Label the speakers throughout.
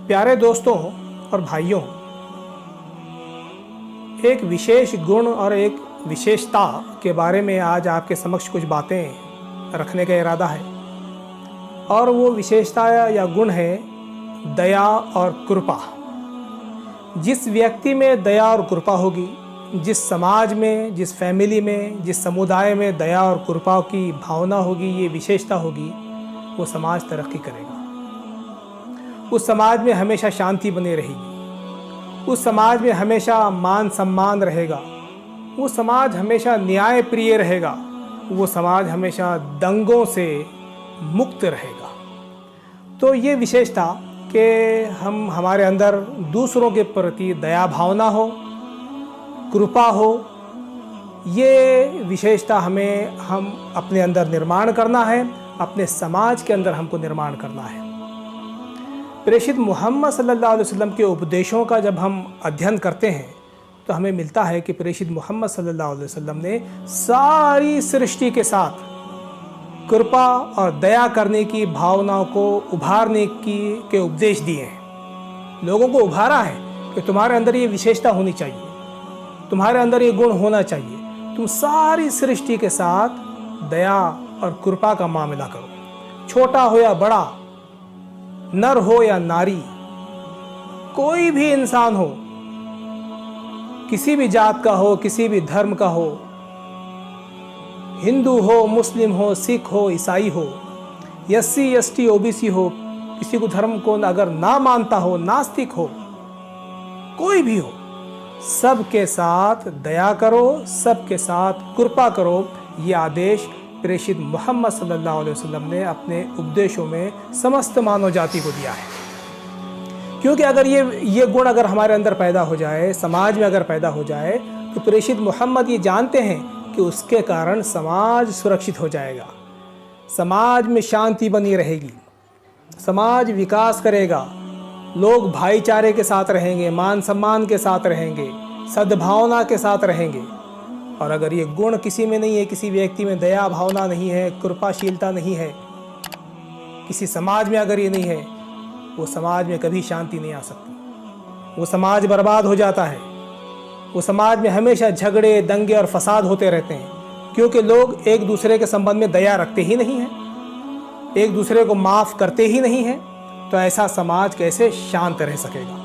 Speaker 1: प्यारे दोस्तों और भाइयों, एक विशेष गुण और एक विशेषता के बारे में आज आपके समक्ष कुछ बातें रखने का इरादा है। और वो विशेषता या गुण है दया और कृपा। जिस व्यक्ति में दया और कृपा होगी, जिस समाज में, जिस फैमिली में, जिस समुदाय में दया और कृपा की भावना होगी, ये विशेषता होगी, वो समाज तरक्की करेगा। उस समाज में हमेशा शांति बनी रहेगी, उस समाज में हमेशा मान सम्मान रहेगा, वो समाज हमेशा न्याय प्रिय रहेगा, वो समाज हमेशा दंगों से मुक्त रहेगा। तो ये विशेषता कि हमारे अंदर दूसरों के प्रति दया भावना हो, कृपा हो, ये विशेषता हम अपने अंदर निर्माण करना है, अपने समाज के अंदर हमको निर्माण करना है। प्रेषित मोहम्मद सल्लल्लाहु अलैहि वसल्लम के उपदेशों का जब हम अध्ययन करते हैं तो हमें मिलता है कि प्रेषित मोहम्मद सल्लल्लाहु अलैहि वसल्लम ने सारी सृष्टि के साथ कृपा और दया करने की भावनाओं को उभारने के उपदेश दिए हैं। लोगों को उभारा है कि तुम्हारे अंदर ये विशेषता होनी चाहिए, तुम्हारे अंदर ये गुण होना चाहिए। तुम सारी सृष्टि के साथ दया और कृपा का मामला करो, छोटा हो या बड़ा, नर हो या नारी, कोई भी इंसान हो, किसी भी जात का हो, किसी भी धर्म का हो, हिंदू हो, मुस्लिम हो, सिख हो, ईसाई हो, एससी एसटी ओबीसी हो, किसी को धर्म को अगर ना मानता हो, नास्तिक हो, कोई भी हो, सबके साथ दया करो, सबके साथ कृपा करो। ये आदेश प्रेषित मोहम्मद सल्लल्लाहु अलैहि वसल्लम ने अपने उपदेशों में समस्त मानव जाति को दिया है। क्योंकि अगर ये गुण अगर हमारे अंदर पैदा हो जाए, समाज में अगर पैदा हो जाए, तो प्रेषित मोहम्मद ये जानते हैं कि उसके कारण समाज सुरक्षित हो जाएगा, समाज में शांति बनी रहेगी, समाज विकास करेगा, लोग भाईचारे के साथ रहेंगे, मान सम्मान के साथ रहेंगे, सद्भावना के साथ रहेंगे। और अगर ये गुण किसी में नहीं है, किसी व्यक्ति में दया भावना नहीं है, कृपाशीलता नहीं है, किसी समाज में अगर ये नहीं है, वो समाज में कभी शांति नहीं आ सकती। वो समाज बर्बाद हो जाता है। वो समाज में हमेशा झगड़े, दंगे और फसाद होते रहते हैं, क्योंकि लोग एक दूसरे के संबंध में दया रखते ही नहीं हैं, एक दूसरे को माफ़ करते ही नहीं हैं। तो ऐसा समाज कैसे शांत रह सकेगा?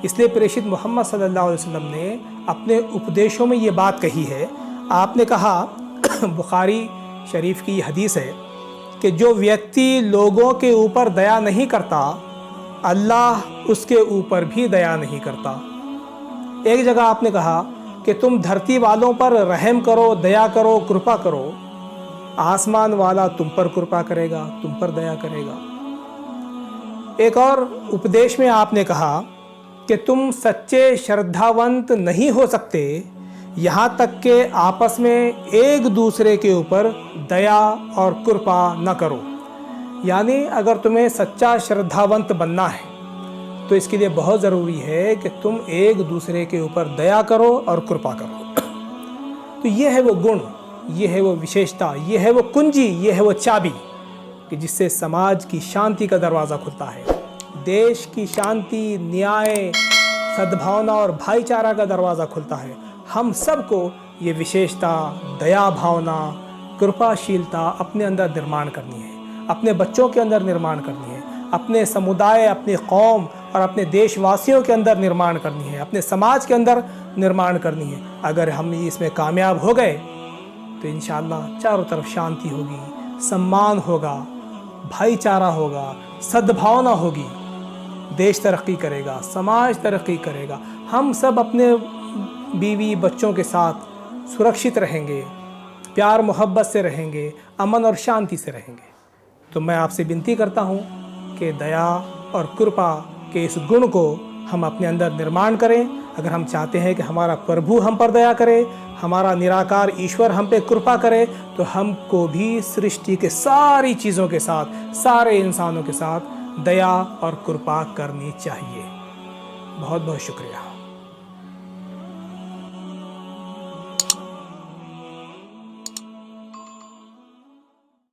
Speaker 1: इसलिए प्रेषित मोहम्मद सल्लल्लाहु अलैहि वसल्लम ने अपने उपदेशों में ये बात कही है। आपने कहा, बुखारी शरीफ की हदीस है कि जो व्यक्ति लोगों के ऊपर दया नहीं करता, अल्लाह उसके ऊपर भी दया नहीं करता। एक जगह आपने कहा कि तुम धरती वालों पर रहम करो, दया करो, कृपा करो, आसमान वाला तुम पर कृपा करेगा, तुम पर दया करेगा। एक और उपदेश में आपने कहा कि तुम सच्चे श्रद्धावंत नहीं हो सकते यहाँ तक कि आपस में एक दूसरे के ऊपर दया और कृपा न करो। यानी अगर तुम्हें सच्चा श्रद्धावंत बनना है तो इसके लिए बहुत ज़रूरी है कि तुम एक दूसरे के ऊपर दया करो और कृपा करो। तो ये है वो गुण, ये है वो विशेषता, ये है वो कुंजी, ये है वो चाबी कि जिससे समाज की शांति का दरवाज़ा खुलता है, देश की शांति, न्याय, सद्भावना और भाईचारा का दरवाज़ा खुलता है। हम सबको ये विशेषता, दया भावना, कृपाशीलता अपने अंदर निर्माण करनी है, अपने बच्चों के अंदर निर्माण करनी है, अपने समुदाय, अपनी कौम और अपने देशवासियों के अंदर निर्माण करनी है, अपने समाज के अंदर निर्माण करनी है। अगर हम इसमें कामयाब हो गए तो इंशाअल्लाह चारों तरफ शांति होगी, सम्मान होगा, भाईचारा होगा, सद्भावना होगी, देश तरक्की करेगा, समाज तरक्की करेगा। हम सब अपने बीवी बच्चों के साथ सुरक्षित रहेंगे, प्यार मोहब्बत से रहेंगे, अमन और शांति से रहेंगे। तो मैं आपसे विनती करता हूँ कि दया और कृपा के इस गुण को हम अपने अंदर निर्माण करें। अगर हम चाहते हैं कि हमारा प्रभु हम पर दया करे, हमारा निराकार ईश्वर हम पे कृपा करे, तो हमको भी सृष्टि के सारी चीज़ों के साथ, सारे इंसानों के साथ दया और कृपा करनी चाहिए। बहुत बहुत शुक्रिया।